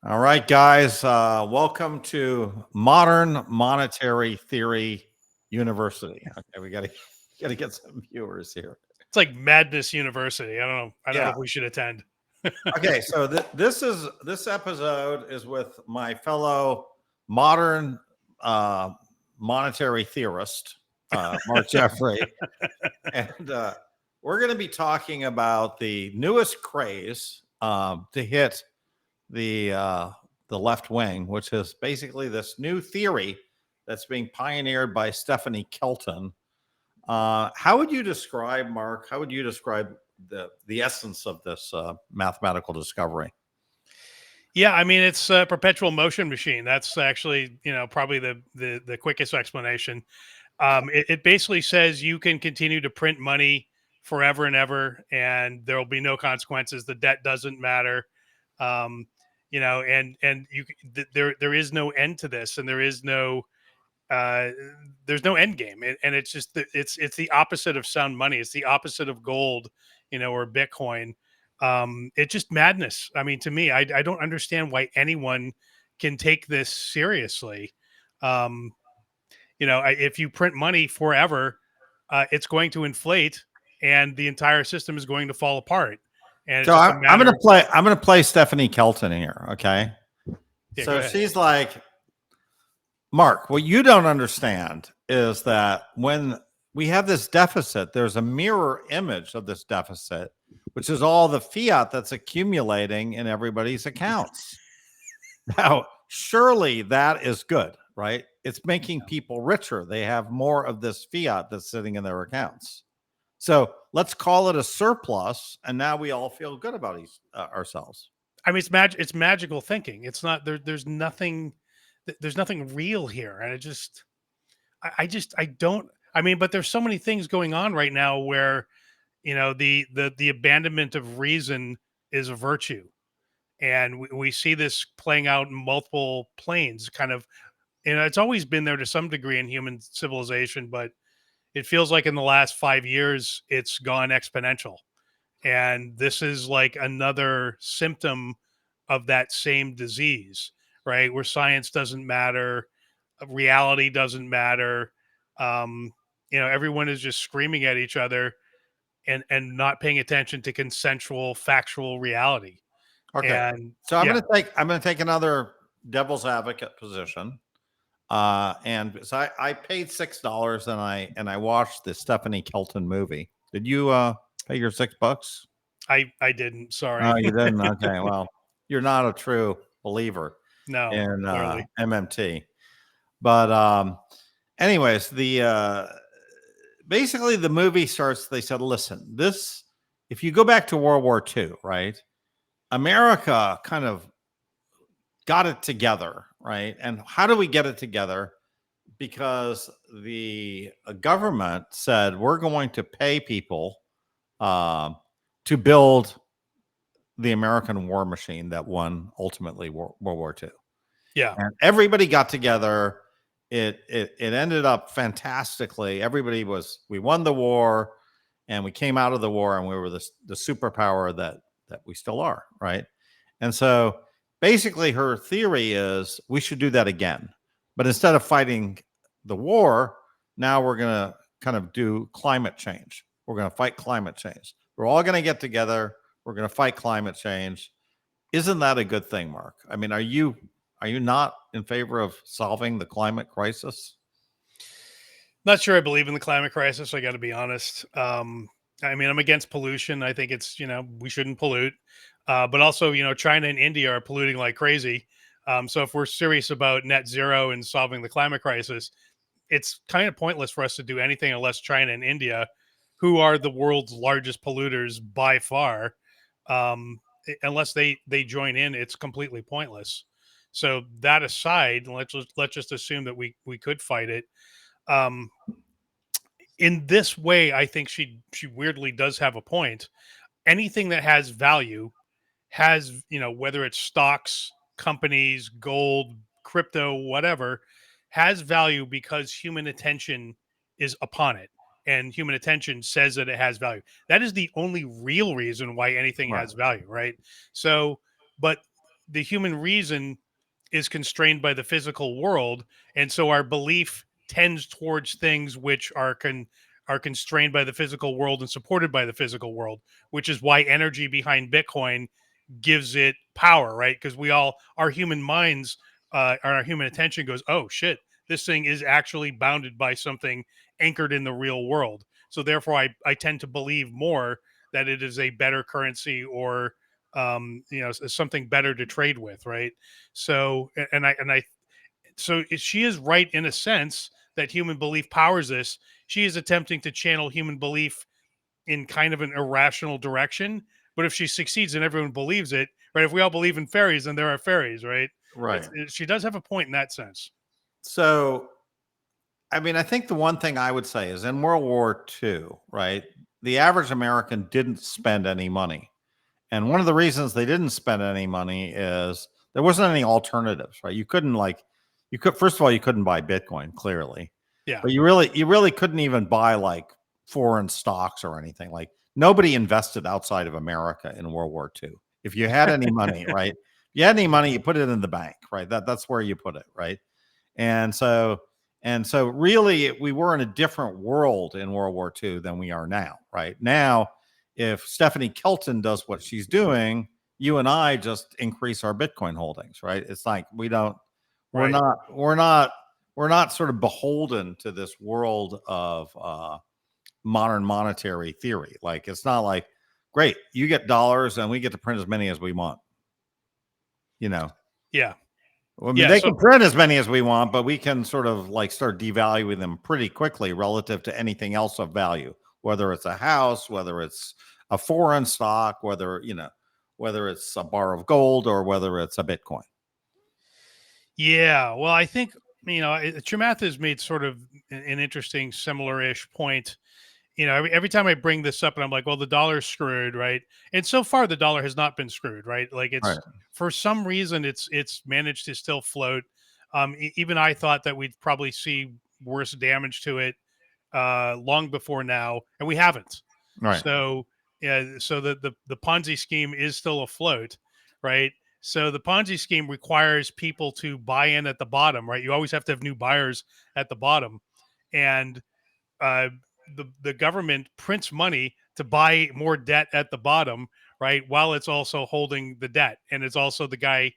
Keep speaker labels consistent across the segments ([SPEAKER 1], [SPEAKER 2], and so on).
[SPEAKER 1] All right, guys. Welcome to Modern Monetary Theory University. Okay, we got to get some viewers here.
[SPEAKER 2] It's like Madness University. I don't know. I don't know
[SPEAKER 1] Yeah.
[SPEAKER 2] if we should attend.
[SPEAKER 1] Okay. So this episode is with my fellow modern uh, monetary theorist, Mark Jeffrey, and we're going to be talking about the newest craze to hit the left wing, which is basically this new theory that's being pioneered by Stephanie Kelton. How would you describe, Mark? How would you describe the essence of this mathematical discovery?
[SPEAKER 2] Yeah, I mean it's a perpetual motion machine. That's actually probably the quickest explanation. It basically says you can continue to print money forever and ever, and there will be no consequences. The debt doesn't matter. Um, and there is no end to this, and uh, there's no end game, and it's just it's the opposite of sound money. It's the opposite of gold, or Bitcoin. It's just madness. I mean, to me, I don't understand why anyone can take this seriously. Um, if you print money forever, it's going to inflate, and the entire system is going to fall apart. And it's
[SPEAKER 1] So
[SPEAKER 2] just a
[SPEAKER 1] I'm
[SPEAKER 2] matter.
[SPEAKER 1] gonna play Stephanie Kelton here. Okay.
[SPEAKER 2] Yeah, go
[SPEAKER 1] So
[SPEAKER 2] ahead.
[SPEAKER 1] she's like, Mark, what you don't understand is that when we have this deficit, there's a mirror image of this deficit, which is all the fiat that's accumulating in everybody's accounts. Now, surely that is good, right? It's making people richer. They have more of this fiat that's sitting in their accounts. So let's call it a surplus. And now we all feel good about ourselves.
[SPEAKER 2] I mean, it's magical thinking. It's not there. There's nothing real here, and I don't. I mean, but there's so many things going on right now where the abandonment of reason is a virtue, and we see this playing out in multiple planes. Kind of, it's always been there to some degree in human civilization, but it feels like in the last 5 years it's gone exponential, and this is like another symptom of that same disease, right? Where science doesn't matter, reality doesn't matter. Um, everyone is just screaming at each other and not paying attention to consensual, factual reality.
[SPEAKER 1] Okay.
[SPEAKER 2] And
[SPEAKER 1] So
[SPEAKER 2] yeah,
[SPEAKER 1] I'm gonna take another devil's advocate position. And so I paid $6 and I watched the Stephanie Kelton movie. Did you pay your $6?
[SPEAKER 2] I didn't.
[SPEAKER 1] Oh,
[SPEAKER 2] Sorry.
[SPEAKER 1] you didn't? Okay. Well, you're not a true believer
[SPEAKER 2] No,
[SPEAKER 1] in
[SPEAKER 2] clearly.
[SPEAKER 1] MMT. But anyways, the basically the movie starts, they said, listen, this if you go back to World War II, right? America kind of got it together, right? And how do we get it together? Because the government said we're going to pay people uh, to build the American war machine that won ultimately World War II.
[SPEAKER 2] Yeah.
[SPEAKER 1] And everybody got together. It ended up fantastically. We won the war, and we came out of the war, and we were the superpower that we still are, right? And so basically her theory is we should do that again. But instead of fighting the war, now we're going to kind of do climate change. We're going to fight climate change. We're all going to get together. We're going to fight climate change. Isn't that a good thing, Mark? I mean, are you not in favor of solving the climate crisis?
[SPEAKER 2] Not sure I believe in the climate crisis. I got to be honest. I mean, I'm against pollution. I think it's, we shouldn't pollute. But also, China and India are polluting like crazy. So if we're serious about net zero and solving the climate crisis, it's kind of pointless for us to do anything unless China and India, who are the world's largest polluters by far, unless they join in, it's completely pointless. So that aside, let's just assume that we could fight it. Um, in this way, I think she weirdly does have a point. Anything that has value has, whether it's stocks, companies, gold, crypto, whatever, has value because human attention is upon it. And human attention says that it has value. That is the only real reason why anything
[SPEAKER 1] Right.
[SPEAKER 2] has value, right? So, but the human reason is constrained by the physical world, and so our belief tends towards things which are constrained by the physical world and supported by the physical world, which is why energy behind Bitcoin gives it power, right? Because we all, our human minds, our human attention goes, oh shit, this thing is actually bounded by something anchored in the real world. So therefore, I tend to believe more that it is a better currency, or something better to trade with, right? So she is right in a sense that human belief powers this. She is attempting to channel human belief in kind of an irrational direction. But if she succeeds and everyone believes it, right? If we all believe in fairies, then there are fairies, right?
[SPEAKER 1] Right.
[SPEAKER 2] She does have a point in that sense.
[SPEAKER 1] So, I mean, I think the one thing I would say is in World War II, right? The average American didn't spend any money. And one of the reasons they didn't spend any money is there wasn't any alternatives, right? You couldn't like you could first of all you couldn't buy Bitcoin clearly,
[SPEAKER 2] Yeah.
[SPEAKER 1] but you really couldn't even buy like foreign stocks or anything. Like nobody invested outside of America in World War II. If you had any money, right? If you had any money, you put it in the bank, right? That's where you put it, right? And so really we were in a different world in World War II than we are now, right? Now, if Stephanie Kelton does what she's doing, you and I just increase our Bitcoin holdings, right? It's like we don't we're
[SPEAKER 2] Right.
[SPEAKER 1] not we're not we're not sort of beholden to this world of modern monetary theory. Like it's not like, great, you get dollars and we get to print as many as we want, you know.
[SPEAKER 2] Yeah.
[SPEAKER 1] I mean,
[SPEAKER 2] Yeah.
[SPEAKER 1] they
[SPEAKER 2] So
[SPEAKER 1] can print as many as we want, but we can sort of like start devaluing them pretty quickly relative to anything else of value, whether it's a house, whether it's a foreign stock, whether it's a bar of gold or whether it's a Bitcoin.
[SPEAKER 2] yeah. Well, I think Chamath has made sort of an interesting, similar-ish point. Every time I bring this up and I'm like, well, the dollar's screwed, right? And so far the dollar has not been screwed, right? Like
[SPEAKER 1] Right.
[SPEAKER 2] it's, for some reason it's managed to still float. Even I thought that we'd probably see worse damage to it long before now, and we haven't.
[SPEAKER 1] Right.
[SPEAKER 2] So yeah, so the Ponzi scheme is still afloat, right? So the Ponzi scheme requires people to buy in at the bottom, right? You always have to have new buyers at the bottom, and uh, the government prints money to buy more debt at the bottom, right? While it's also holding the debt, and it's also the guy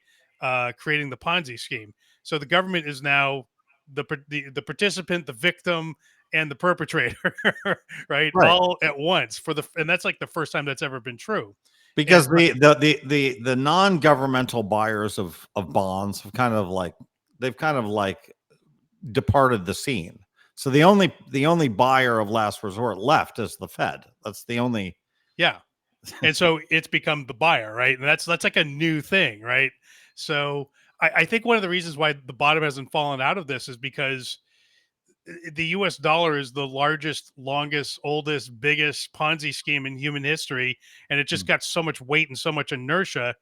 [SPEAKER 2] creating the Ponzi scheme. So the government is now the participant, the victim, and the perpetrator, right?
[SPEAKER 1] Right.
[SPEAKER 2] All at once and that's like the first time that's ever been true. And
[SPEAKER 1] Because the non-governmental buyers of bonds have kind of like departed the scene. So the only buyer of last resort left is the Fed. That's the only.
[SPEAKER 2] yeah, and so it's become the buyer, right? And that's like a new thing, right? So I think one of the reasons why the bottom hasn't fallen out of this is because the US dollar is the largest, longest, oldest, biggest Ponzi scheme in human history, and it just got so much weight and so much inertia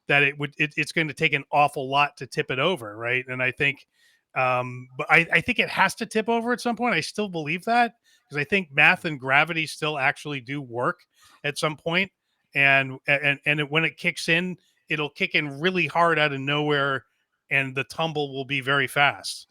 [SPEAKER 2] that it's going to take an awful lot to tip it over, right? And I think, but I think it has to tip over at some point. I still believe that because I think math and gravity still actually do work at some point, when it kicks in, it'll kick in really hard out of nowhere, and the tumble will be very fast.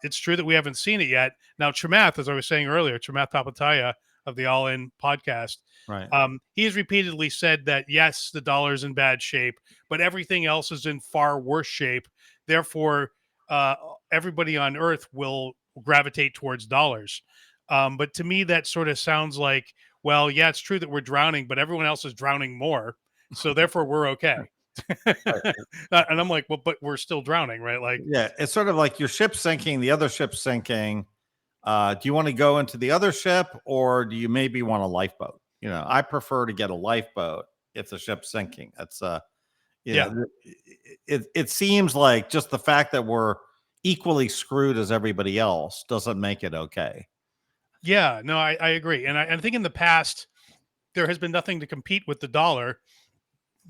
[SPEAKER 2] It's true that we haven't seen it yet. Now, Chamath, as I was saying earlier, Chamath Papataya of the All In podcast,
[SPEAKER 1] Right.
[SPEAKER 2] he has repeatedly said that yes, the dollar is in bad shape, but everything else is in far worse shape. Therefore, uh, everybody on Earth will gravitate towards dollars. But to me, that sort of sounds like, well, yeah, it's true that we're drowning, but everyone else is drowning more. So therefore, we're okay.
[SPEAKER 1] Right.
[SPEAKER 2] And I'm like, well, but we're still drowning, right? Like,
[SPEAKER 1] Yeah, it's sort of like your ship's sinking, the other ship's sinking. Do you want to go into the other ship, or do you maybe want a lifeboat? I prefer to get a lifeboat if the ship's sinking. That's
[SPEAKER 2] yeah.
[SPEAKER 1] it seems like just the fact that we're equally screwed as everybody else doesn't make it okay.
[SPEAKER 2] Yeah, no, I agree. And I think in the past, there has been nothing to compete with the dollar.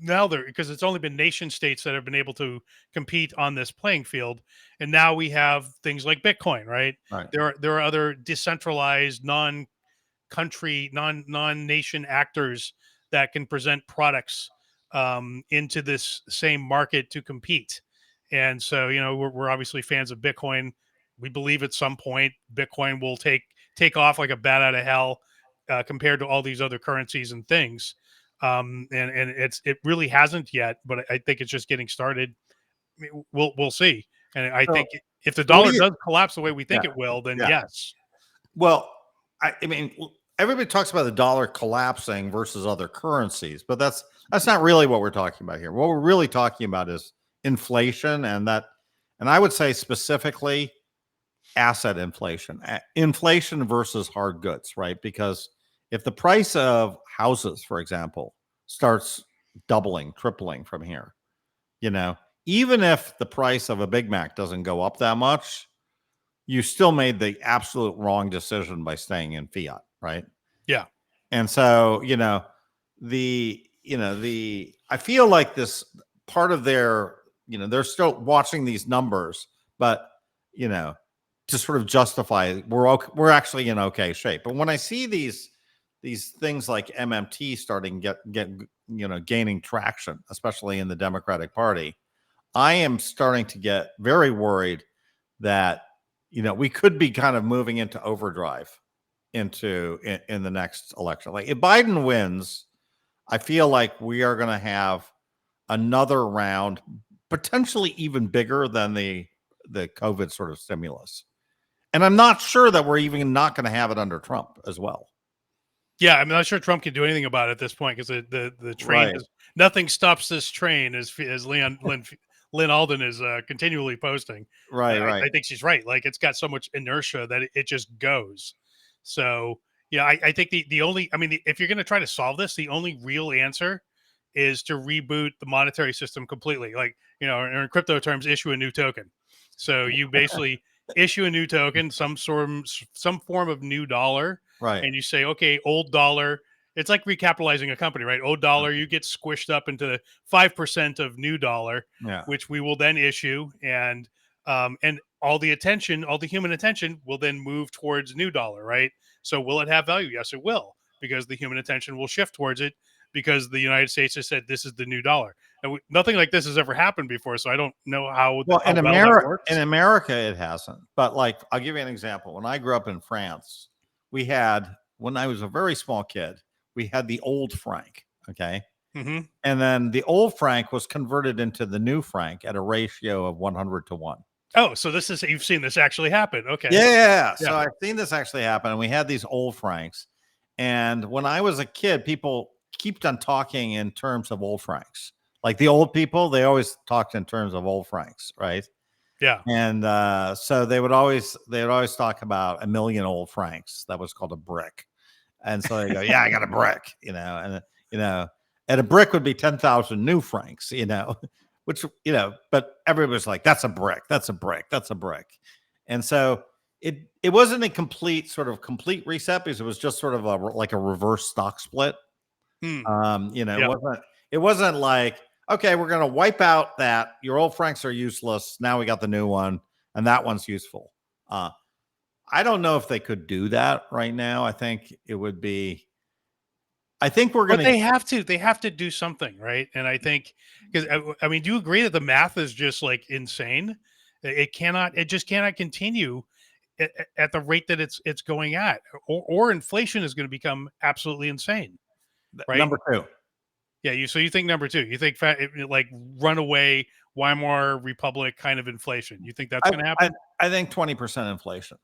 [SPEAKER 2] Now there, because it's only been nation states that have been able to compete on this playing field. And now we have things like Bitcoin, right?
[SPEAKER 1] Right.
[SPEAKER 2] There are other decentralized, non-country, non-nation actors that can present products into this same market to compete. And so, we're obviously fans of Bitcoin. We believe at some point Bitcoin will take off like a bat out of hell compared to all these other currencies and things. And it really hasn't yet, but I think it's just getting started. I mean, we'll see. And I
[SPEAKER 1] So,
[SPEAKER 2] think if the
[SPEAKER 1] so what do
[SPEAKER 2] dollar
[SPEAKER 1] you?
[SPEAKER 2] does collapse the way we
[SPEAKER 1] Yeah,
[SPEAKER 2] think it will, then
[SPEAKER 1] yeah.
[SPEAKER 2] yes.
[SPEAKER 1] Well, I mean, everybody talks about the dollar collapsing versus other currencies, but that's not really what we're talking about here. What we're really talking about is inflation, and I would say specifically asset inflation, inflation versus hard goods, right? Because if the price of houses, for example, starts doubling, tripling from here, you know, even if the price of a Big Mac doesn't go up that much, you still made the absolute wrong decision by staying in fiat, right?
[SPEAKER 2] Yeah.
[SPEAKER 1] And so, I feel like this part of their, they're still watching these numbers, but, you know, to sort of justify we're actually in okay shape. But when I see these things like MMT starting gaining traction, especially in the Democratic Party, I am starting to get very worried that we could be kind of moving into overdrive in the next election. Like if Biden wins, I feel like we are going to have another round, potentially even bigger than the COVID sort of stimulus. And I'm not sure that we're even not going to have it under Trump as well.
[SPEAKER 2] Yeah, I'm not sure Trump can do anything about it at this point because the train
[SPEAKER 1] Right.
[SPEAKER 2] is nothing stops this train as Lynn Alden is continually posting.
[SPEAKER 1] Right.
[SPEAKER 2] I
[SPEAKER 1] Right.
[SPEAKER 2] think she's right. Like it's got so much inertia that it just goes. So yeah, I think the only if you're going to try to solve this, the only real answer is to reboot the monetary system completely. Like in crypto terms, issue a new token. So you basically issue a new token, some form of new dollar,
[SPEAKER 1] Right.
[SPEAKER 2] and you say, okay, old dollar. It's like recapitalizing a company, right? Old dollar, you get squished up into 5% of new dollar,
[SPEAKER 1] Yeah.
[SPEAKER 2] which we will then issue, and all the human attention will then move towards new dollar, right? So will it have value? Yes, it will, because the human attention will shift towards it because the United States has said this is the new dollar. And nothing like this has ever happened before, so I don't know how
[SPEAKER 1] Well,
[SPEAKER 2] how well that
[SPEAKER 1] In
[SPEAKER 2] works.
[SPEAKER 1] America, it hasn't. But like, I'll give you an example. When I grew up in France, when I was a very small kid, we had the old franc. Okay.
[SPEAKER 2] Hmm.
[SPEAKER 1] And then the old franc was converted into the new franc at a ratio of 100 to 1.
[SPEAKER 2] Oh, so you've seen this actually happen? Okay,
[SPEAKER 1] Yeah.
[SPEAKER 2] yeah.
[SPEAKER 1] So I've seen this actually happen. And we had these old francs. And when I was a kid, people kept on talking in terms of old francs. Like the old people, they always talked in terms of old francs, right?
[SPEAKER 2] Yeah.
[SPEAKER 1] And so they would always talk about a million old francs. That was called a brick. And so they go, yeah, I got a brick, you know, and a brick would be 10,000 new francs, which, but everybody's like, that's a brick, that's a brick, that's a brick. And so it wasn't a complete reset because it was just sort of like a reverse stock split.
[SPEAKER 2] Hmm.
[SPEAKER 1] It
[SPEAKER 2] Yep.
[SPEAKER 1] wasn't like, okay, we're going to wipe out that your old francs are useless. Now we got the new one and that one's useful. I don't know if they could do that right now. I think it would be, I think we're
[SPEAKER 2] But
[SPEAKER 1] going to,
[SPEAKER 2] they have to do something, right? And I think because I mean, do you agree that the math is just like insane? It just cannot continue at the rate that it's going at, or inflation is going to become absolutely insane, right?
[SPEAKER 1] number two.
[SPEAKER 2] Yeah, so you think number two, you think like runaway Weimar Republic kind of inflation? You think that's
[SPEAKER 1] I,
[SPEAKER 2] going to
[SPEAKER 1] I,
[SPEAKER 2] happen?
[SPEAKER 1] I think 20% inflation.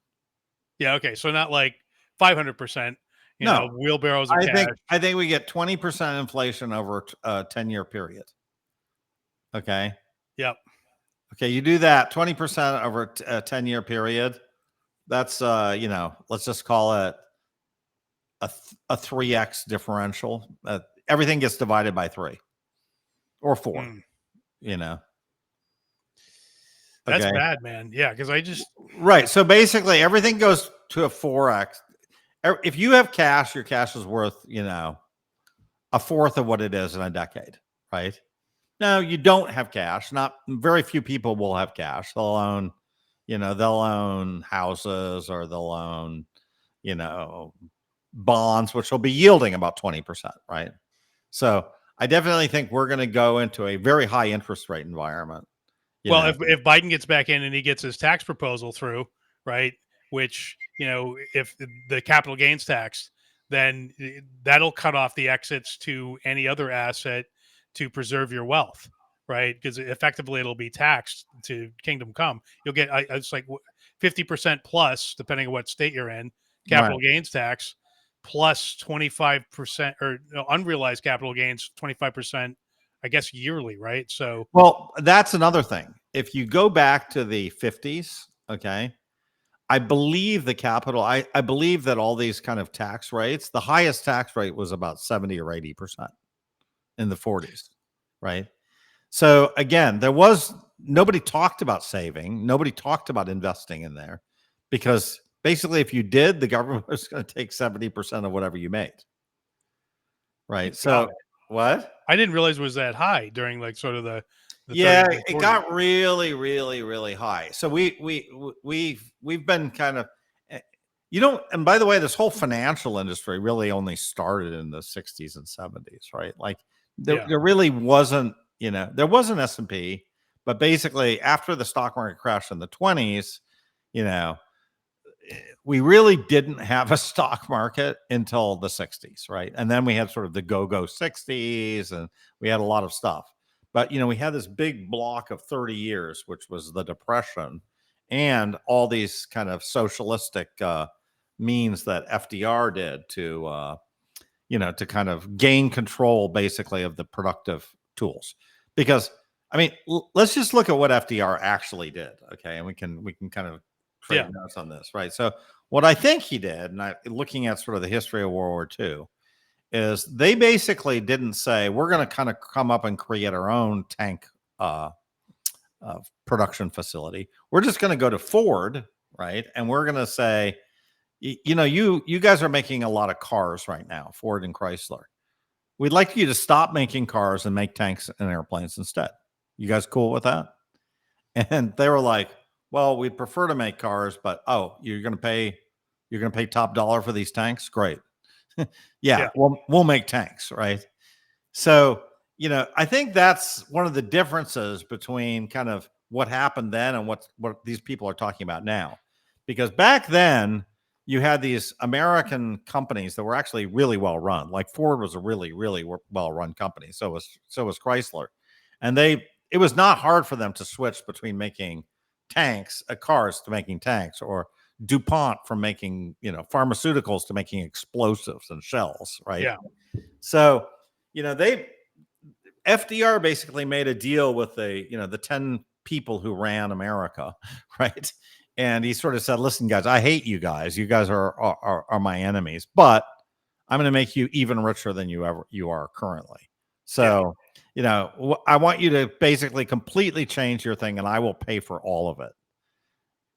[SPEAKER 2] Yeah, okay, so not like 500%,
[SPEAKER 1] No,
[SPEAKER 2] wheelbarrows of
[SPEAKER 1] I
[SPEAKER 2] cash.
[SPEAKER 1] think, I think we get 20% inflation over a 10-year period. Okay.
[SPEAKER 2] Yep.
[SPEAKER 1] Okay. You do that 20% over a 10-year period. That's, let's just call it a 3x differential. Everything gets divided by 3 or 4,
[SPEAKER 2] Mm,
[SPEAKER 1] you know.
[SPEAKER 2] that's
[SPEAKER 1] Okay.
[SPEAKER 2] bad, man. Yeah, because I just
[SPEAKER 1] Right. So basically everything goes to a 4x. If you have cash, your cash is worth, a fourth of what it is in a decade, right? No, you don't have cash. Not very few people will have cash. They'll own houses or they'll own, you know, bonds, which will be yielding about 20%, right? So I definitely think we're going to go into a very high interest rate environment.
[SPEAKER 2] Well, if Biden gets back in and he gets his tax proposal through, right, which, if the capital gains tax, then that'll cut off the exits to any other asset to preserve your wealth, right? Because effectively it'll be taxed to kingdom come. You'll get it's like 50% plus, depending on what state you're in,
[SPEAKER 1] right.
[SPEAKER 2] capital gains tax plus 25% or unrealized capital gains 25%, I guess yearly, right? So
[SPEAKER 1] Well, that's another thing. If you go back to the 50s, okay, I believe the capital, I believe that all these kind of tax rates, the highest tax rate was about 70 or 80% in the 40s, right? So again, there was nobody talked about saving, nobody talked about investing in there because basically, if you did, the government was going to take 70% of whatever you made, right? So,
[SPEAKER 2] wow,
[SPEAKER 1] what?
[SPEAKER 2] I didn't realize it was that high during like sort of the
[SPEAKER 1] Yeah,
[SPEAKER 2] 30s and
[SPEAKER 1] it
[SPEAKER 2] 40s.
[SPEAKER 1] got really, really, really high. So we've been kind of, eh, and by the way, this whole financial industry really only started in the 60s and 70s, right? Like
[SPEAKER 2] Yeah.
[SPEAKER 1] there really wasn't, there was an S&P, but basically after the stock market crashed in the 20s, you know, we really didn't have a stock market until the 60s, right? And then we had sort of the go-go 60s and we had a lot of stuff. But we had this big block of 30 years, which was the Depression and all these kind of socialistic means that FDR did to kind of gain control basically of the productive tools. Because I mean, let's just look at what FDR actually did, okay? And we can kind of trade
[SPEAKER 2] Yeah.
[SPEAKER 1] notes on this, right? So what I think he did, and looking at sort of the history of World War II, is they basically didn't say we're going to kind of come up and create our own tank uh, production facility. We're just going to go to Ford, right? And we're going to say, you guys are making a lot of cars right now, Ford and Chrysler. We'd like you to stop making cars and make tanks and airplanes instead. You guys cool with that? And they were like, well, we'd prefer to make cars, but you're going to pay top dollar for these tanks. Great. Yeah,
[SPEAKER 2] Yeah.
[SPEAKER 1] we'll make tanks, right? So, I think that's one of the differences between kind of what happened then and what these people are talking about now. Because back then, you had these American companies that were actually really well run. Like Ford was a really, really well run company. So was Chrysler. And it was not hard for them to switch between making cars to making tanks, or DuPont from making, pharmaceuticals to making explosives and shells, right?
[SPEAKER 2] Yeah.
[SPEAKER 1] So, they FDR basically made a deal with the 10 people who ran America, right? And he sort of said, "Listen, guys, I hate you guys. You guys are my enemies, but I'm going to make you even richer than you are currently.
[SPEAKER 2] Yeah.
[SPEAKER 1] So, I want you to basically completely change your thing, and I will pay for all of it."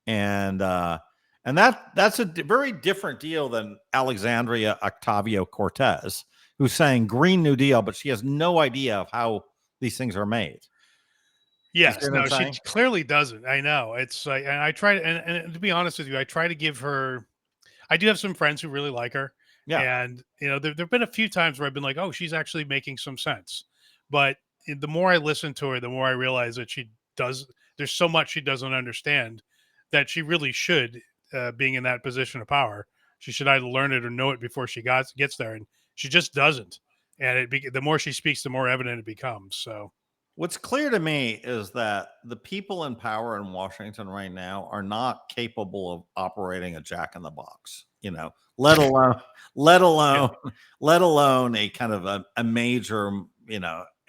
[SPEAKER 1] And that's a very different deal than Alexandria Octavio Cortez, who's saying Green New Deal, but she has no idea of how these things are made. You see
[SPEAKER 2] Yes.
[SPEAKER 1] what I'm
[SPEAKER 2] No, she
[SPEAKER 1] saying?
[SPEAKER 2] clearly doesn't. I know. It's like, and I try to, and to be honest with you, I try to give her. I do have some friends who really like her,
[SPEAKER 1] Yeah.
[SPEAKER 2] and there've been a few times where I've been like, oh, she's actually making some sense. But the more I listen to her, the more I realize that she does. There's so much she doesn't understand that she really should, being in that position of power, she should either learn it or know it before she gets there, and she just doesn't. And the more she speaks, the more evident it becomes. So
[SPEAKER 1] What's clear to me is that the people in power in Washington right now are not capable of operating a jack in the box, let alone, let
[SPEAKER 2] yeah.
[SPEAKER 1] alone, let alone a kind of a major,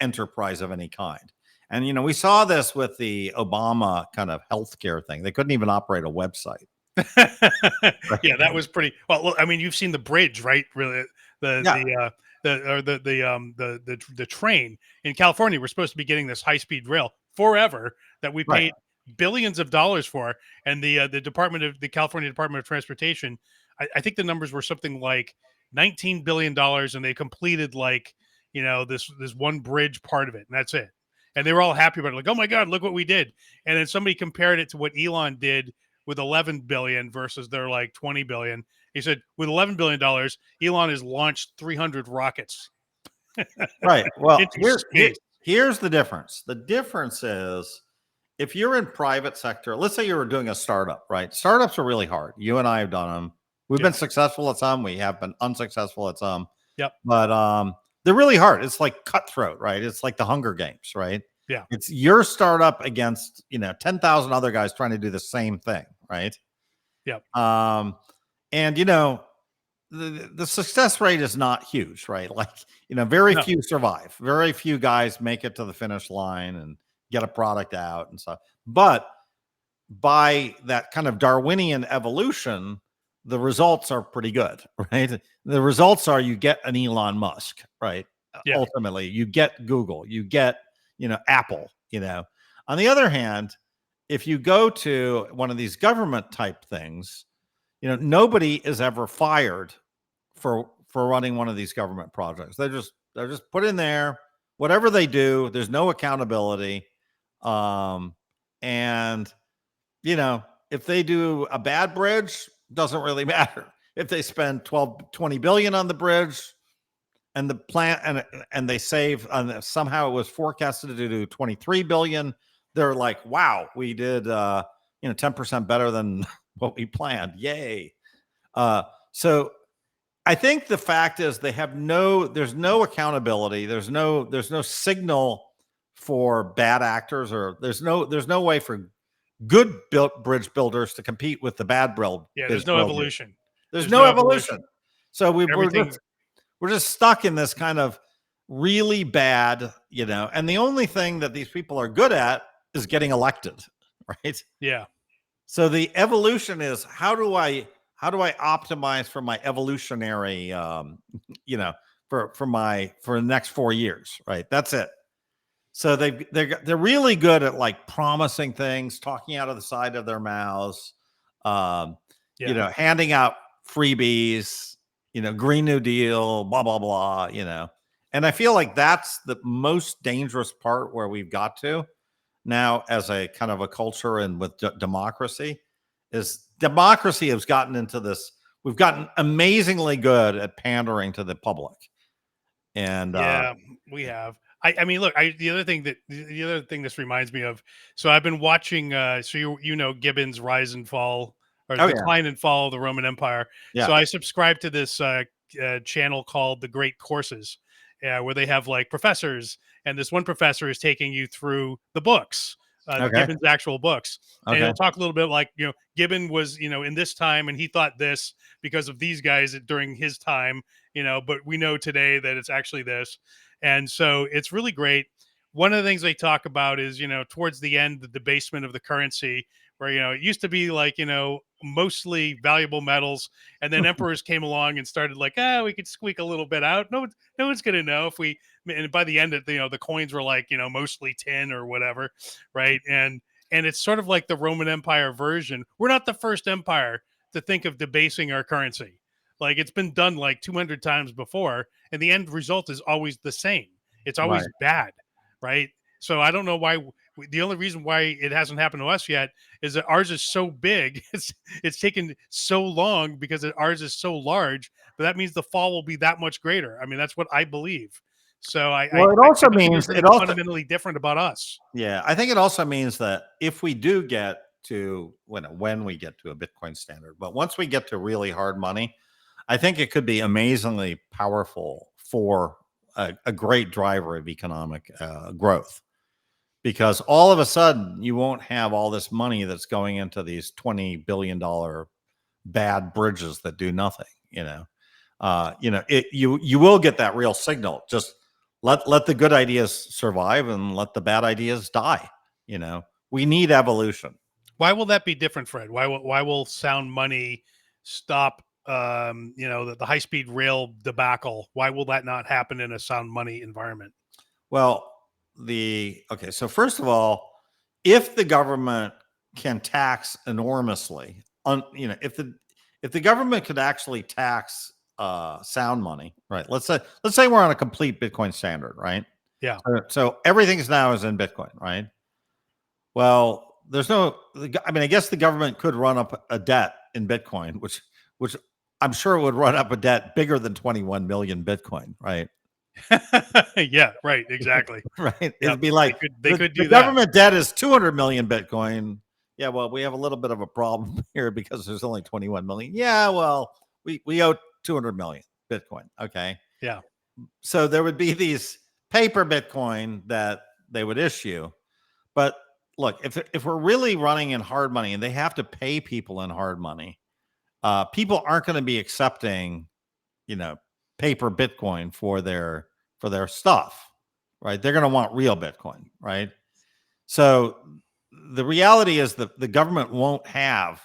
[SPEAKER 1] enterprise of any kind. And, we saw this with the Obama kind of healthcare thing. They couldn't even operate a website.
[SPEAKER 2] Yeah,
[SPEAKER 1] Right.
[SPEAKER 2] that was pretty well. Look, I mean, you've seen the bridge, right? Really,
[SPEAKER 1] Yeah.
[SPEAKER 2] the train in California. We're supposed to be getting this high speed rail forever that we
[SPEAKER 1] Right.
[SPEAKER 2] paid billions of dollars for, and the California Department of Transportation. I think the numbers were something like $19 billion, and they completed like this one bridge part of it, and that's it. And they were all happy about it, like, oh my god, look what we did. And then somebody compared it to what Elon did with 11 billion versus their like 20 billion. He said with $11 billion, Elon has launched 300 rockets.
[SPEAKER 1] Right. Well,
[SPEAKER 2] into space.
[SPEAKER 1] here's the difference. The difference is if you're in private sector, let's say you were doing a startup, right? Startups are really hard. You and I have done them. We've been
[SPEAKER 2] Yeah.
[SPEAKER 1] successful at some, we have been unsuccessful at some,
[SPEAKER 2] Yep.
[SPEAKER 1] but they're really hard. It's like cutthroat, right? It's like the Hunger Games, right?
[SPEAKER 2] Yeah.
[SPEAKER 1] It's your startup against, 10,000 other guys trying to do the same thing, right?
[SPEAKER 2] Yep.
[SPEAKER 1] And the success rate is not huge, right? Like, very
[SPEAKER 2] No.
[SPEAKER 1] few survive. Very few guys make it to the finish line and get a product out and stuff. But by that kind of Darwinian evolution, the results are pretty good, right? The results are you get an Elon Musk, right?
[SPEAKER 2] Yeah.
[SPEAKER 1] Ultimately, you get Google, you get, Apple, On the other hand, if you go to one of these government type things, nobody is ever fired for running one of these government projects. They're just put in there. Whatever they do, there's no accountability. And if they do a bad bridge, doesn't really matter. If they spend 12, 20 billion on the bridge and the plant and they save, and somehow it was forecasted to do 23 billion, they're like, wow, we did 10% better than what we planned. Yay. So I think the fact is there's no accountability. There's no signal for bad actors, or there's no way for good bridge builders to compete with the bad bridge.
[SPEAKER 2] Yeah. There's no
[SPEAKER 1] builders.
[SPEAKER 2] evolution.
[SPEAKER 1] There's no evolution. So
[SPEAKER 2] Everything.
[SPEAKER 1] we're just stuck in this kind of really bad, and the only thing that these people are good at is getting elected, right?
[SPEAKER 2] Yeah.
[SPEAKER 1] So the evolution is how do I optimize for my evolutionary, for the next 4 years, right? That's it. So they're really good at like promising things, talking out of the side of their mouths, handing out freebies, Green New Deal, blah blah blah, And I feel like that's the most dangerous part where we've got to now as a kind of a culture and with democracy has gotten into this. We've gotten amazingly good at pandering to the public, and
[SPEAKER 2] Yeah, we have. I mean, look, the other thing this reminds me of. So I've been watching. So Gibbon's Rise and Fall, or
[SPEAKER 1] oh yeah,
[SPEAKER 2] Decline and Fall of the Roman Empire.
[SPEAKER 1] yeah,
[SPEAKER 2] So I subscribe to this channel called The Great Courses, where they have like professors, and this one professor is taking you through the books,
[SPEAKER 1] okay,
[SPEAKER 2] Gibbon's actual books, and
[SPEAKER 1] okay,
[SPEAKER 2] he'll talk a little bit like Gibbon was in this time, and he thought this because of these guys during his time, but we know today that it's actually this. And so it's really great. One of the things they talk about is, towards the end, the debasement of the currency, where, it used to be like, mostly valuable metals. And then emperors came along and started like, we could squeak a little bit out. No one's going to know if we, and by the end of, the coins were like, mostly tin or whatever. Right. And it's sort of like the Roman Empire version. We're not the first empire to think of debasing our currency. Like it's been done like 200 times before, and the end result is always the same. It's always
[SPEAKER 1] right,
[SPEAKER 2] bad, right? So I don't know why. The only reason why it hasn't happened to us yet is that ours is so big. It's taken so long because ours is so large. But that means the fall will be that much greater. I mean, that's what I believe. So I
[SPEAKER 1] Well, it
[SPEAKER 2] I
[SPEAKER 1] also
[SPEAKER 2] don't think
[SPEAKER 1] means
[SPEAKER 2] there's anything fundamentally different about us.
[SPEAKER 1] yeah, I think it also means that if we do get to when we get to a Bitcoin standard, but once we get to really hard money, I think it could be amazingly powerful for a great driver of economic growth, because all of a sudden you won't have all this money that's going into these $20 billion bad bridges that do nothing. You will get that real signal. Just let the good ideas survive and let the bad ideas die. We need evolution.
[SPEAKER 2] Why will that be different, Fred? Why will sound money stop? The high speed rail debacle. Why will that not happen in a sound money environment?
[SPEAKER 1] Well, so first of all, if the government can tax enormously, if the government could actually tax sound money, right? Let's say we're on a complete Bitcoin standard, right?
[SPEAKER 2] Yeah.
[SPEAKER 1] So everything now is in Bitcoin, right? Well, I guess the government could run up a debt in Bitcoin, which I'm sure it would run up a debt bigger than 21 million Bitcoin, right?
[SPEAKER 2] Yeah, right, exactly.
[SPEAKER 1] right?
[SPEAKER 2] Yep,
[SPEAKER 1] It'd be like
[SPEAKER 2] they could
[SPEAKER 1] the
[SPEAKER 2] do that.
[SPEAKER 1] government debt is 200 million Bitcoin. Yeah, well, we have a little bit of a problem here because there's only 21 million. Yeah, well, we owe 200 million Bitcoin. Okay.
[SPEAKER 2] Yeah,
[SPEAKER 1] So there would be these paper Bitcoin that they would issue. But look, if we're really running in hard money and they have to pay people in hard money, people aren't going to be accepting, you know, paper Bitcoin for their stuff, right? They're going to want real Bitcoin, right? So the reality is that the government won't have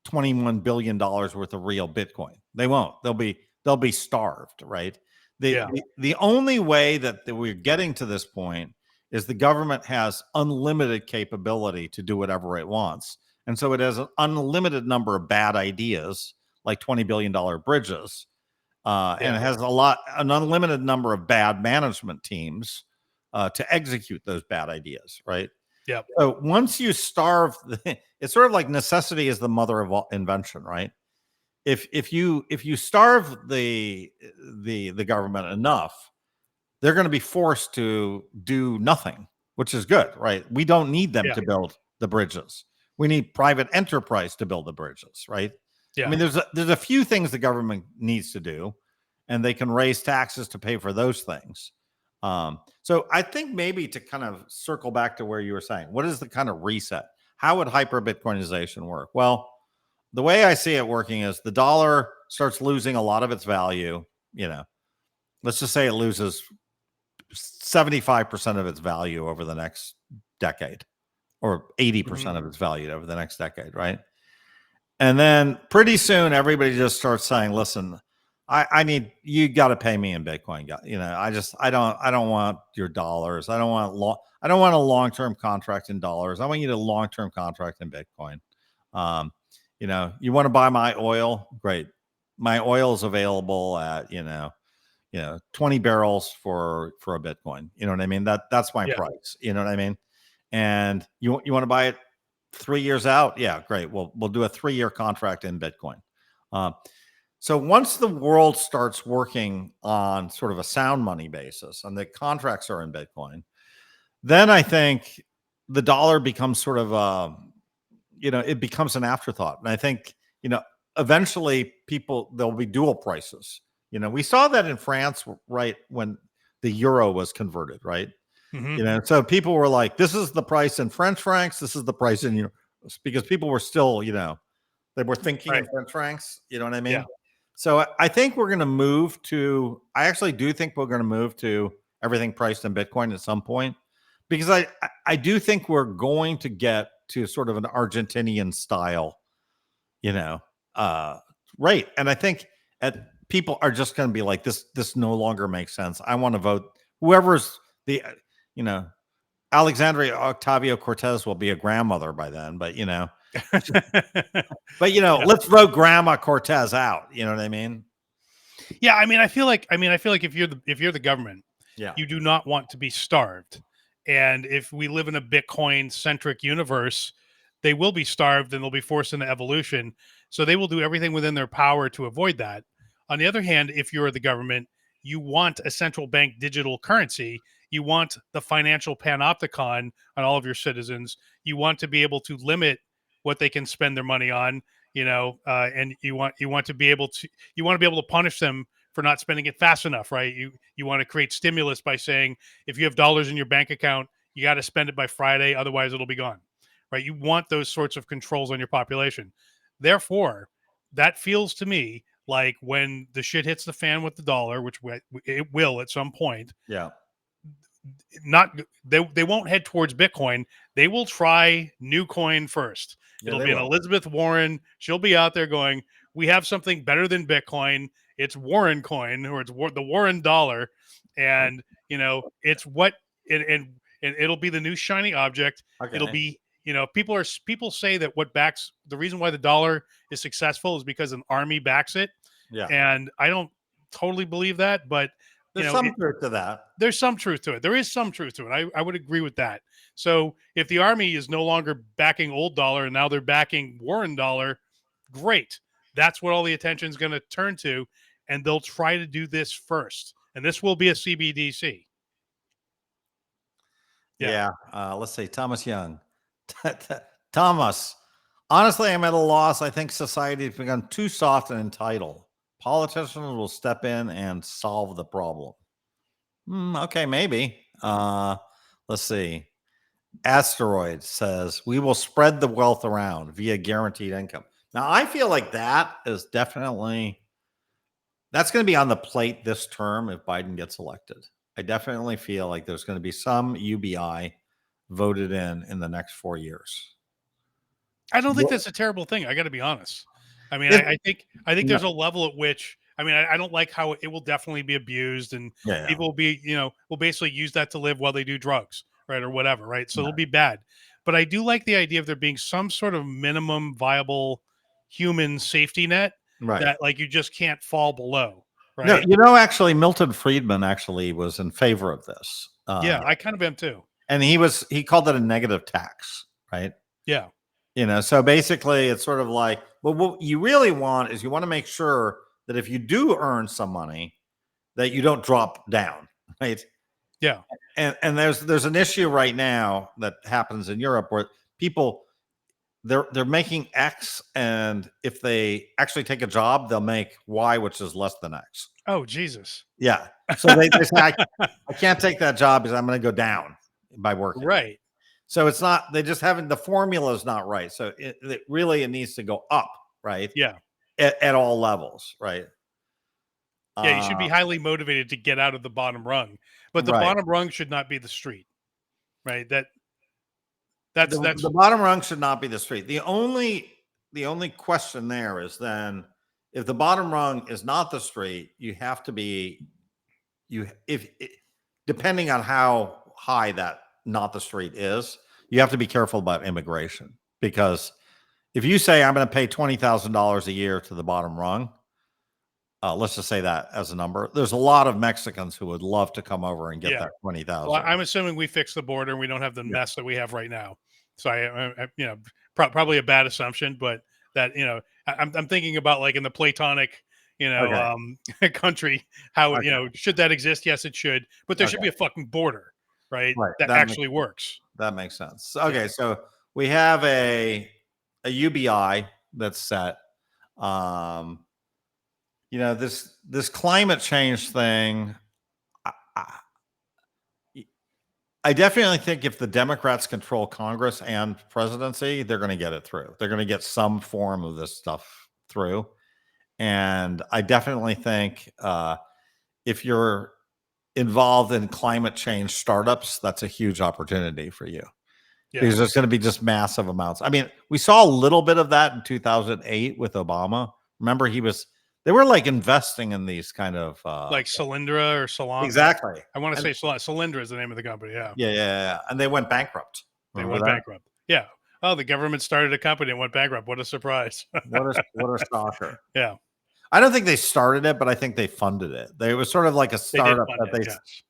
[SPEAKER 1] $21 billion worth of real Bitcoin. They won't. They'll be starved, right?
[SPEAKER 2] yeah,
[SPEAKER 1] The only way that we're getting to this point is the government has unlimited capability to do whatever it wants. And so it has an unlimited number of bad ideas, like $20 billion bridges, and
[SPEAKER 2] yeah,
[SPEAKER 1] it has an unlimited number of bad management teams to execute those bad ideas, right?
[SPEAKER 2] yep,
[SPEAKER 1] So once you starve, it's sort of like necessity is the mother of all invention, right? If you starve the government enough, they're going to be forced to do nothing, which is good, right? We don't need them
[SPEAKER 2] yeah,
[SPEAKER 1] to build the bridges. We need private enterprise to build the bridges, right? I
[SPEAKER 2] yeah.
[SPEAKER 1] mean, there's a few things the government needs to do, and they can raise taxes to pay for those things. So I think maybe to kind of circle back to where you were saying, what is the kind of reset? How would hyper Bitcoinization work? Well, the way I see it working is the dollar starts losing a lot of its value. You know, let's just say it loses 75% of its value over the next decade, or
[SPEAKER 2] Mhm.
[SPEAKER 1] 80% of its value over the next decade, right? And then pretty soon everybody just starts saying, listen, I need, you got to pay me in Bitcoin. You know, I don't want your dollars. I don't want a long-term contract in dollars. I want you to long-term contract in Bitcoin. Um, you know, you want to buy my oil? Great. My oil is available at, 20 barrels for a Bitcoin. You know what I mean? That's my
[SPEAKER 2] Yeah,
[SPEAKER 1] price. You know what I mean? And you want to buy it 3 years out? Yeah, great. We'll do a 3 year contract in Bitcoin. Uh, so once the world starts working on sort of a sound money basis and the contracts are in Bitcoin, then I think the dollar becomes sort of it becomes an afterthought. And I think, eventually there'll be dual prices. You know, we saw that in France, right, when the euro was converted, right?
[SPEAKER 2] hmm,
[SPEAKER 1] You know, so people were like, this is the price in French francs, this is the price in euros, because people were still, they were thinking in
[SPEAKER 2] right,
[SPEAKER 1] French francs. You know what I
[SPEAKER 2] yeah,
[SPEAKER 1] mean? So I think we're going to move to, I actually do think we're going to move to everything priced in Bitcoin at some point, because I do think we're going to get to sort of an Argentinian style, you know, uh, rate. And I think people are just going to be like, this no longer makes sense. I want to vote whoever's the, you know, Alexandria Octavio Cortez will be a grandmother by then, but
[SPEAKER 2] yeah,
[SPEAKER 1] let's vote Grandma Cortez out. You know what I mean?
[SPEAKER 2] yeah. I mean, I feel like if you're the government,
[SPEAKER 1] Yeah.
[SPEAKER 2] you do not want to be starved. And if we live in a Bitcoin centric universe, they will be starved and they'll be forced into evolution. So they will do everything within their power to avoid that. On the other hand, if you're the government, you want a central bank digital currency. You want the financial panopticon on all of your citizens. You want to be able to limit what they can spend their money on, and you want to be able to punish them for not spending it fast enough, right? You want to create stimulus by saying if you have dollars in your bank account, you got to spend it by Friday, otherwise it'll be gone, right? You want those sorts of controls on your population. Therefore, that feels to me like when the shit hits the fan with the dollar, which it will at some point,
[SPEAKER 1] Yeah.
[SPEAKER 2] not they won't head towards Bitcoin. They will try new coin first.
[SPEAKER 1] Yeah,
[SPEAKER 2] It'll
[SPEAKER 1] they
[SPEAKER 2] be an
[SPEAKER 1] will.
[SPEAKER 2] Elizabeth Warren. She'll be out there going, "We have something better than Bitcoin. It's Warren coin, or it's the Warren dollar, and it's what and it'll be the new shiny object. It'll
[SPEAKER 1] Okay.
[SPEAKER 2] be people say that what backs the reason why the dollar is successful is because an army backs it,
[SPEAKER 1] Yeah.
[SPEAKER 2] and I don't totally believe that, but you
[SPEAKER 1] There's
[SPEAKER 2] know
[SPEAKER 1] some truth to that.
[SPEAKER 2] there's some truth to it. There is some truth to it. I would agree with that. So if the army is no longer backing old dollar and now they're backing Warren dollar, great. That's what all the attention is going to turn to. And they'll try to do this first. and this will be a CBDC.
[SPEAKER 1] Yeah. Let's see. Thomas Young. Thomas. Honestly, I'm at a loss. I think society has become too soft and entitled. Politicians will step in and solve the problem. Okay, maybe. Let's see. Asteroid says we will spread the wealth around via guaranteed income. Now, I feel like that is definitely that's going to be on the plate this term if Biden gets elected. I definitely feel like there's going to be some UBI voted in the next 4 years.
[SPEAKER 2] I don't think that's a terrible thing. I got to be honest. I mean,
[SPEAKER 1] If,
[SPEAKER 2] I think
[SPEAKER 1] no,
[SPEAKER 2] there's a level at which, I mean, I don't like how it will definitely be abused, and
[SPEAKER 1] yeah,
[SPEAKER 2] people will be, will basically use that to live while they do drugs, right, or whatever, right? So
[SPEAKER 1] yeah,
[SPEAKER 2] it'll be bad. But I do like the idea of there being some sort of minimum viable human safety net
[SPEAKER 1] right.
[SPEAKER 2] that, like, you just can't fall below,
[SPEAKER 1] No,
[SPEAKER 2] right?
[SPEAKER 1] actually, Milton Friedman actually was in favor of this,
[SPEAKER 2] Yeah, I kind of am too.
[SPEAKER 1] and he called it a negative tax, right?
[SPEAKER 2] Yeah,
[SPEAKER 1] So basically, it's sort of like, well, what you really want is you want to make sure that if you do earn some money, that you don't drop down, right?
[SPEAKER 2] yeah.
[SPEAKER 1] And there's an issue right now that happens in Europe where people they're making X, and if they actually take a job, they'll make Y, which is less than X.
[SPEAKER 2] Oh, Jesus.
[SPEAKER 1] Yeah. So they say, I can't take that job because I'm going to go down by working.
[SPEAKER 2] Right.
[SPEAKER 1] So it's not, they just haven't, the formula is not right. So it really, it needs to go up, right?
[SPEAKER 2] Yeah.
[SPEAKER 1] At all levels, right?
[SPEAKER 2] Yeah, you should be highly motivated to get out of the bottom rung, but the
[SPEAKER 1] Right.
[SPEAKER 2] bottom rung should not be the street, right? That's
[SPEAKER 1] The bottom rung should not be the street. The only question there is then if the bottom rung is not the street, you have to be depending on how high that not the street is, you have to be careful about immigration, because if you say I'm going to pay $20,000 a year to the bottom rung, let's just say that as a number, there's a lot of Mexicans who would love to come over and get that 20,000.
[SPEAKER 2] Well, I'm assuming we fixed the border and we don't have the mess that we have right now. So probably a bad assumption, but that, I'm thinking about, like, in the Platonic, country, how, should that exist? Yes, it should, but there should be a fucking border, right? That actually works.
[SPEAKER 1] That makes sense. Okay. So we have a UBI that's set. This climate change thing, I definitely think if the Democrats control Congress and presidency, they're going to get it through. They're going to get some form of this stuff through. And I definitely think if you're involved in climate change startups, that's a huge opportunity for you. Yeah. Because there's going to be just massive amounts. I mean, we saw a little bit of that in 2008 with Obama. Remember, they were like investing in these kind of
[SPEAKER 2] like Solyndra or Solana.
[SPEAKER 1] Exactly.
[SPEAKER 2] I want to say Solyndra is the name of the company. Yeah.
[SPEAKER 1] Yeah. And they went bankrupt.
[SPEAKER 2] They went bankrupt. Yeah. Oh, the government started a company and went bankrupt. What a surprise.
[SPEAKER 1] What a shocker.
[SPEAKER 2] Yeah.
[SPEAKER 1] I don't think they started it, but I think they funded it. It was sort of like a startup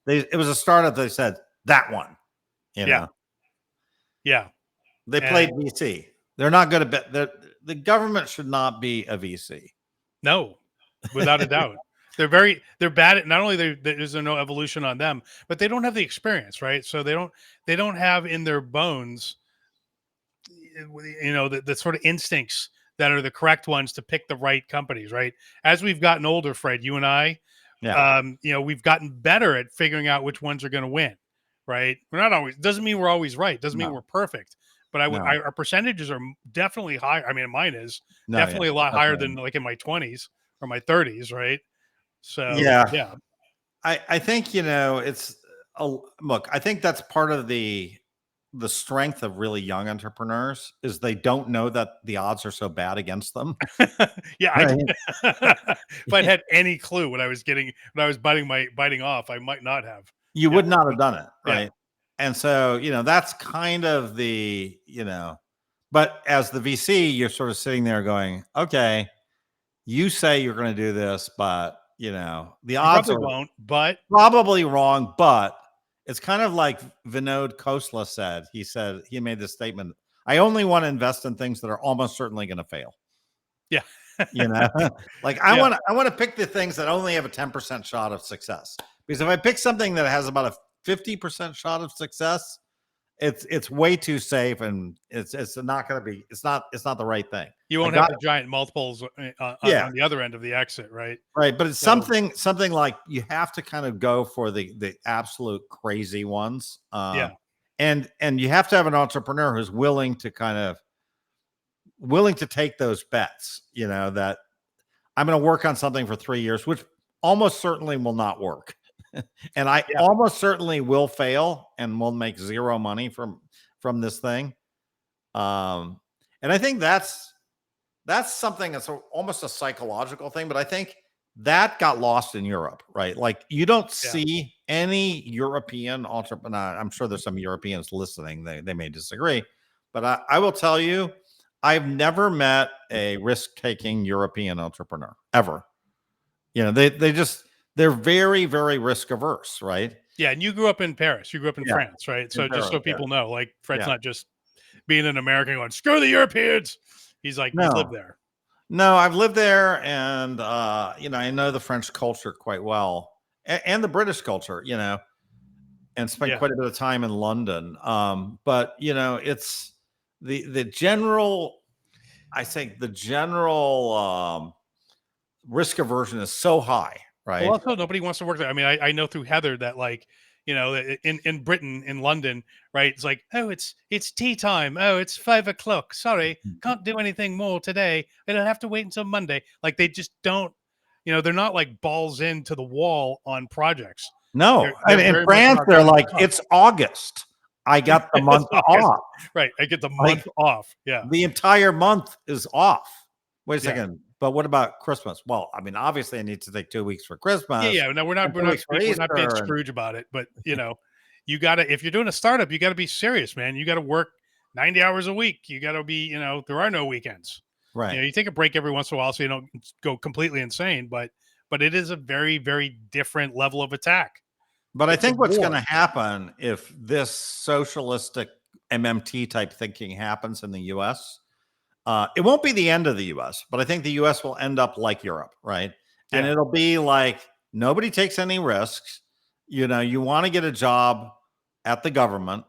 [SPEAKER 1] it was a startup. They said that one,
[SPEAKER 2] Yeah.
[SPEAKER 1] They played VC. They're not going to bet. The government should not be a VC.
[SPEAKER 2] No, without a doubt. They're bad at, not only is there no evolution on them, but they don't have the experience, right? So they don't have in their bones, the sort of instincts that are the correct ones to pick the right companies, right? As we've gotten older, Fred, you and I, we've gotten better at figuring out which ones are going to win, right? We're not always, doesn't mean we're always right. Doesn't mean we're perfect, but our percentages are definitely high. I mean, mine is definitely a lot higher than like in my 20s or my 30s, right? So, yeah.
[SPEAKER 1] I think, look, I think that's part of the strength of really young entrepreneurs is they don't know that the odds are so bad against them.
[SPEAKER 2] Yeah. If I'd had any clue what I was biting off, I might not have.
[SPEAKER 1] You would not have done it. Right. Yeah. And so, that's kind of the, but as the VC, you're sort of sitting there going, okay, you say you're going to do this, but the odds
[SPEAKER 2] won't, but
[SPEAKER 1] probably wrong, but it's kind of like Vinod Khosla said. He made this statement. I only want to invest in things that are almost certainly going to fail.
[SPEAKER 2] Yeah.
[SPEAKER 1] Like I want to pick the things that only have a 10% shot of success, Because if I pick something that has about a 50% shot of success, it's way too safe, and it's not going to be, it's not the right thing.
[SPEAKER 2] You won't have the giant multiples on the other end of the exit, right?
[SPEAKER 1] Right, but it's
[SPEAKER 2] So,
[SPEAKER 1] something like you have to kind of go for the absolute crazy ones,
[SPEAKER 2] yeah,
[SPEAKER 1] and you have to have an entrepreneur who's willing to take those bets. You know, that I'm going to work on something for 3 years, which almost certainly will not work, and I
[SPEAKER 2] yeah.
[SPEAKER 1] almost certainly will fail and will make zero money from this thing. And I think that's something that's almost a psychological thing, but I think that got lost in Europe, right? Like you don't
[SPEAKER 2] Yeah.
[SPEAKER 1] see any European entrepreneur. I'm sure there's some Europeans listening. They may disagree, but I will tell you, I've never met a risk-taking European entrepreneur ever. You know, they're very, very risk averse, right?
[SPEAKER 2] Yeah, and you grew up in Paris. You grew up in
[SPEAKER 1] Yeah,
[SPEAKER 2] France, right?
[SPEAKER 1] in
[SPEAKER 2] So just
[SPEAKER 1] Paris,
[SPEAKER 2] so people know, like Fred's
[SPEAKER 1] yeah.
[SPEAKER 2] not just being an American going, screw the Europeans. He's like, he's lived
[SPEAKER 1] No,
[SPEAKER 2] there.
[SPEAKER 1] no, I've lived there, and you know, I know the French culture quite well, and the British culture, you know, and spent
[SPEAKER 2] Yeah.
[SPEAKER 1] quite a bit of time in London. But you know, it's the general. I think the general risk aversion is so high,
[SPEAKER 2] Well,
[SPEAKER 1] right?
[SPEAKER 2] also nobody wants to work there. I mean, I know through Heather that like, in Britain, in London, right? It's like, oh, it's tea time. Oh, it's 5 o'clock. Sorry, can't do anything more today. I don't have to wait until Monday. Like they just don't, they're not like balls into the wall on projects.
[SPEAKER 1] No,
[SPEAKER 2] They're
[SPEAKER 1] and in
[SPEAKER 2] very much
[SPEAKER 1] France,
[SPEAKER 2] about
[SPEAKER 1] they're
[SPEAKER 2] going to
[SPEAKER 1] like,
[SPEAKER 2] the pub.
[SPEAKER 1] it's August. I got the
[SPEAKER 2] It's
[SPEAKER 1] month
[SPEAKER 2] August.
[SPEAKER 1] off.
[SPEAKER 2] Right. I get the
[SPEAKER 1] Like
[SPEAKER 2] month off. Yeah.
[SPEAKER 1] the entire month is off. Wait a
[SPEAKER 2] Yeah.
[SPEAKER 1] second. But what about Christmas? Well, I mean, obviously I need to take 2 weeks for
[SPEAKER 2] Yeah,
[SPEAKER 1] Christmas
[SPEAKER 2] yeah. No,
[SPEAKER 1] and 2 weeks for
[SPEAKER 2] we're not being
[SPEAKER 1] Easter. And
[SPEAKER 2] Scrooge about it, but you gotta if you're doing a startup, you gotta be serious, man. You gotta work 90 hours a week. You gotta be, there are no weekends.
[SPEAKER 1] right.
[SPEAKER 2] You take a break every once in a while so you don't go completely insane, but it is a very, very different level of attack.
[SPEAKER 1] But I
[SPEAKER 2] It's a
[SPEAKER 1] think what's going
[SPEAKER 2] war.
[SPEAKER 1] to happen if this socialistic MMT type thinking happens in the US, it won't be the end of the US, but I think the US will end up like Europe, right? And
[SPEAKER 2] Yeah.
[SPEAKER 1] it'll be like nobody takes any risks. You know, you want to get a job at the government,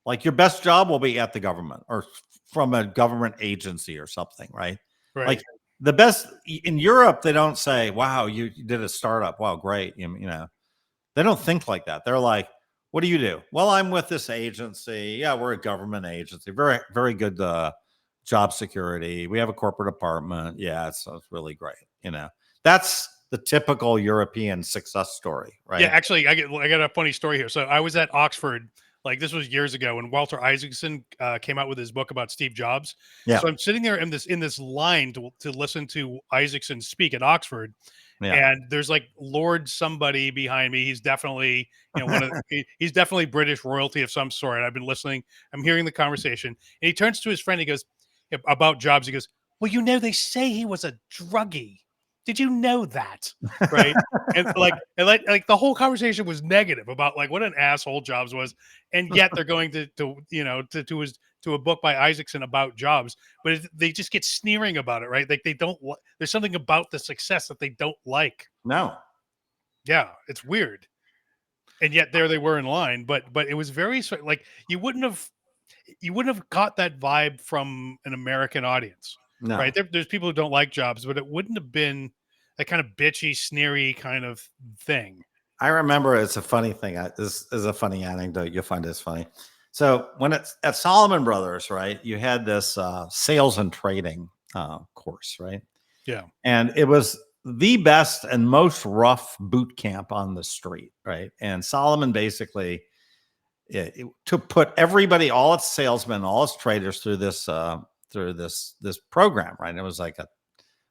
[SPEAKER 1] like your best job will be at the government or from a government agency or something, right?
[SPEAKER 2] Right.
[SPEAKER 1] Like the best in Europe, they don't say, wow, you did a startup. Wow, great. You know, they don't think like that. They're like, what do you do? Well, I'm with this agency. Yeah, we're a government agency. Very, very good job security. We have a corporate apartment. Yeah, it's really great. You know, that's the typical European success story,
[SPEAKER 2] Yeah,
[SPEAKER 1] right?
[SPEAKER 2] actually, I got a funny story here. So I was at Oxford, like this was years ago, when Walter Isaacson came out with his book about Steve Jobs.
[SPEAKER 1] Yeah,
[SPEAKER 2] So I'm sitting there in this line to listen to Isaacson speak at Oxford,
[SPEAKER 1] yeah.
[SPEAKER 2] and there's like Lord somebody behind me. He's definitely he's definitely British royalty of some sort. I've been listening. I'm hearing the conversation, and he turns to his friend. He goes about Jobs. He goes, "Well, they say he was a druggie. Did you know that?" Right? And the whole conversation was negative about like what an asshole Jobs was, and yet they're going to a book by Isaacson about Jobs, but they just get sneering about it, right? Like they don't. There's something about the success that they don't like.
[SPEAKER 1] No,
[SPEAKER 2] Yeah, it's weird, and yet there they were in line, but it was very like you wouldn't have caught that vibe from an American audience,
[SPEAKER 1] no.
[SPEAKER 2] right? There's people who don't like Jobs, but it wouldn't have been that kind of bitchy, sneery kind of thing.
[SPEAKER 1] I remember it's a funny thing. This is a funny anecdote. You'll find this funny. So when it's at Solomon Brothers, right, you had this sales and trading course, right?
[SPEAKER 2] Yeah,
[SPEAKER 1] And it was the best and most rough boot camp on the street, right? And Solomon basically to put everybody, all its salesmen, all its traders through this program, right? And it was like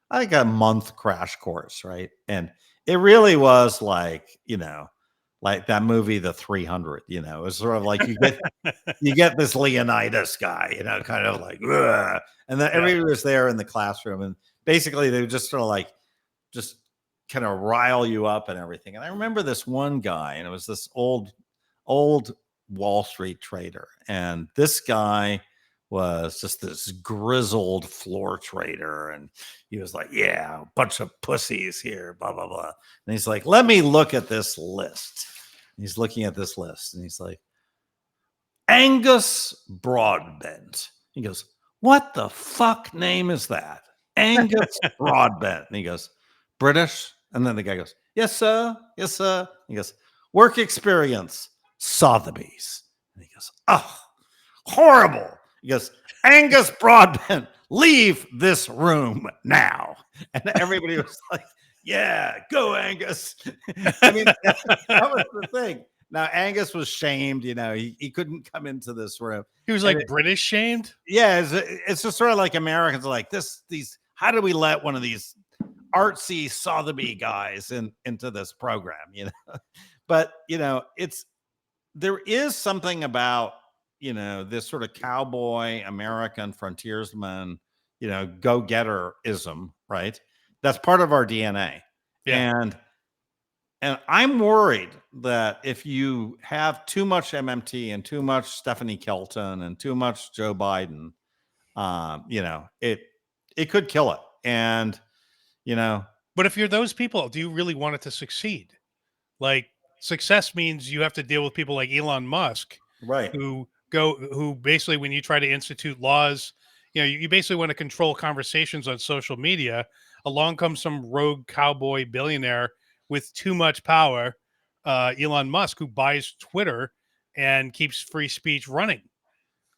[SPEAKER 1] a month crash course, right? And it really was like, you know, like that movie, The 300, you know, it was sort of like you get this Leonidas guy, you know, kind of like, ugh. And then
[SPEAKER 2] yeah,
[SPEAKER 1] everybody was there in the classroom, and basically they would just sort of like, just kind of rile you up and everything. And I remember this one guy, and it was this old Wall Street trader, and this guy was just this grizzled floor trader. And he was like, yeah, a bunch of pussies here, blah, blah, blah. And he's like, let me look at this list. And he's looking at this list and he's like, Angus Broadbent. He goes, what the fuck name is that? Angus Broadbent. And he goes, British. And then the guy goes, yes, sir. Yes, sir. He goes, work experience, Sotheby's. And he goes, oh, horrible. He goes, Angus Broadbent, leave this room now. And everybody was like, yeah, go Angus. I mean, that was the thing. Now, Angus was shamed, he couldn't come into this room.
[SPEAKER 2] He was like British shamed.
[SPEAKER 1] Yeah, it's just sort of like Americans are like these. How do we let one of these artsy Sotheby guys into this program? But there is something about this sort of cowboy American frontiersman, go-getter-ism, right? That's part of our DNA.
[SPEAKER 2] Yeah.
[SPEAKER 1] And I'm worried that if you have too much MMT and too much Stephanie Kelton and too much Joe Biden, it could kill it. And,
[SPEAKER 2] But if you're those people, do you really want it to succeed? Like, success means you have to deal with people like Elon Musk,
[SPEAKER 1] right?
[SPEAKER 2] Who basically, when you try to institute laws, you basically want to control conversations on social media. Along comes some rogue cowboy billionaire with too much power, Elon Musk, who buys Twitter and keeps free speech running.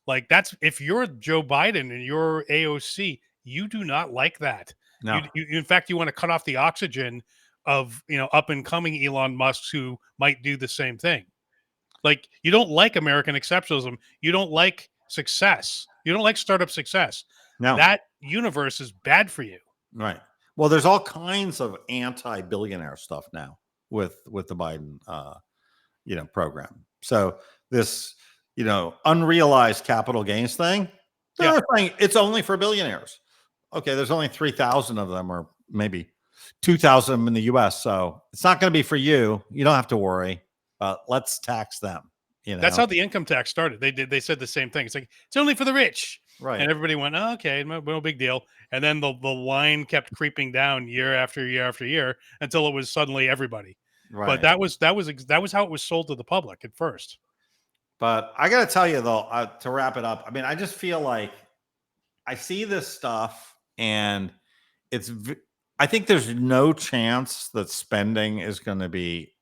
[SPEAKER 2] Like, that's, if you're Joe Biden and you're AOC, you do not like that.
[SPEAKER 1] No.
[SPEAKER 2] You in fact, you want to cut off the oxygen of up and coming Elon Musks who might do the same thing. Like, you don't like American exceptionalism. You don't like success. You don't like startup success.
[SPEAKER 1] No.
[SPEAKER 2] That universe is bad for you.
[SPEAKER 1] Right. Well, there's all kinds of anti-billionaire stuff now with the Biden, program. So this, unrealized capital gains thing, they're saying it's only for billionaires. Okay, there's only 3,000 of them, or maybe 2,000 of them in the U.S. So it's not going to be for you. You don't have to worry. Let's tax them.
[SPEAKER 2] That's how the income tax started. They said the same thing. It's like, it's only for the rich.
[SPEAKER 1] Right.
[SPEAKER 2] And everybody went, oh, okay, no big deal. And then the line kept creeping down year after year after year until it was suddenly everybody. Right. But that was how it was sold to the public at first.
[SPEAKER 1] But I got to tell you though, to wrap it up, I mean, I just feel like I see this stuff and I think there's no chance that spending is going to be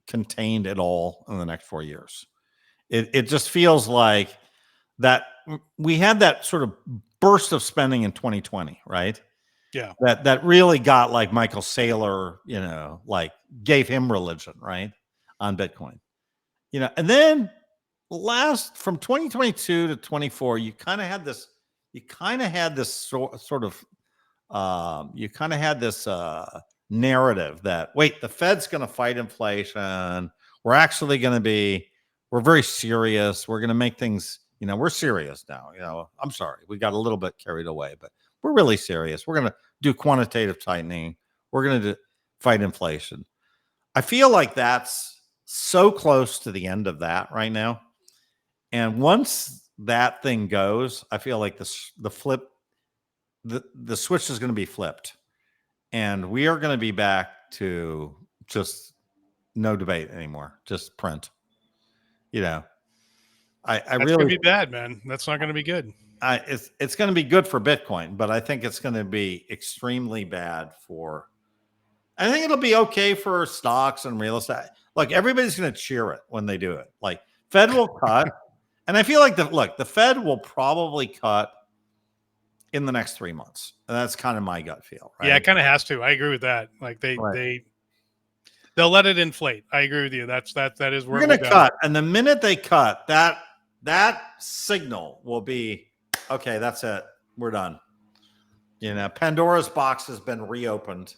[SPEAKER 1] contained at all in the next 4 years. It just feels like that we had that sort of burst of spending in 2020, right?
[SPEAKER 2] Yeah.
[SPEAKER 1] That really got like Michael Saylor, like gave him religion, right? On Bitcoin. And then from 2022 to 24, you kind of had this narrative that, wait, the Fed's going to fight inflation. We're very serious. We're going to make things, we're serious now. I'm sorry. We got a little bit carried away, but we're really serious. We're going to do quantitative tightening. We're going to fight inflation. I feel like that's so close to the end of that right now. And once that thing goes, I feel like the switch is going to be flipped. And we are going to be back to just no debate anymore. Just print. That's really
[SPEAKER 2] going to be bad, man. That's not going to be good.
[SPEAKER 1] It's going to be good for Bitcoin, but I think it's going to be extremely bad I think it'll be okay for stocks and real estate. Like, everybody's going to cheer it when they do it. Like, Fed will cut. And I feel like the Fed will probably cut in the next 3 months. And that's kind of my gut feel. Right?
[SPEAKER 2] Yeah, it kind of has to. I agree with that. Like, they'll let it inflate. I agree with you. That is where
[SPEAKER 1] we're going to cut. And the minute they cut, that signal will be, okay, that's it. We're done. Pandora's box has been reopened.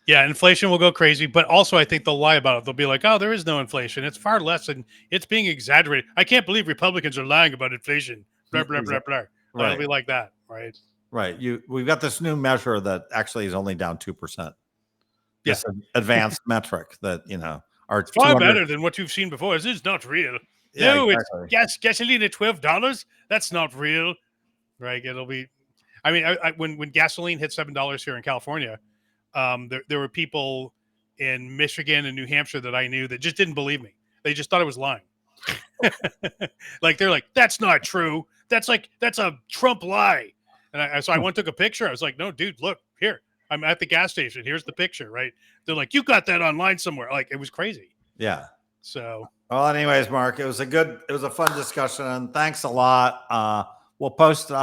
[SPEAKER 2] Yeah, inflation will go crazy, but also I think they'll lie about it. They'll be like, oh, there is no inflation. It's far less, and it's being exaggerated. I can't believe Republicans are lying about inflation. Blah, blah, blah, blah. Right. It'll be like that, right?
[SPEAKER 1] Right. We've got this new measure that actually is only down 2%.
[SPEAKER 2] Yeah.
[SPEAKER 1] This advanced metric that, are
[SPEAKER 2] far better than what you've seen before. This is not real.
[SPEAKER 1] Yeah,
[SPEAKER 2] No,
[SPEAKER 1] exactly.
[SPEAKER 2] it's gasoline at $12. That's not real, right? It'll be. I mean, when gasoline hit $7 here in California, there were people in Michigan and New Hampshire that I knew that just didn't believe me. They just thought I was lying. Like they're like, that's not true. That's a Trump lie. And so I went and took a picture. I was like, no, dude, look here. I'm at the gas station. Here's the picture, right? They're like, you got that online somewhere. Like it was crazy.
[SPEAKER 1] Yeah.
[SPEAKER 2] So
[SPEAKER 1] Well, anyways, Mark, it was a fun discussion, and thanks a lot. I'll post it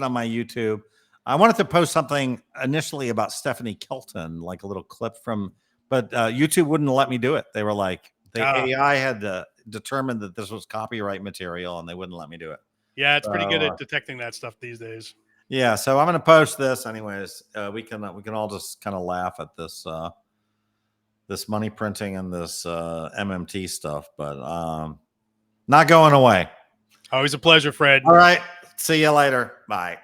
[SPEAKER 1] on my YouTube. I wanted to post something initially about Stephanie Kelton, like a little clip but YouTube wouldn't let me do it. They were like, the AI had determined that this was copyright material, and they wouldn't let me do it.
[SPEAKER 2] yeah, it's pretty good
[SPEAKER 1] So,
[SPEAKER 2] at detecting that stuff these days.
[SPEAKER 1] yeah, so I'm going to post this anyways. We can all just kind of laugh at this money printing and this MMT stuff, but not going away.
[SPEAKER 2] Always a pleasure, Fred.
[SPEAKER 1] All right. See you later. Bye.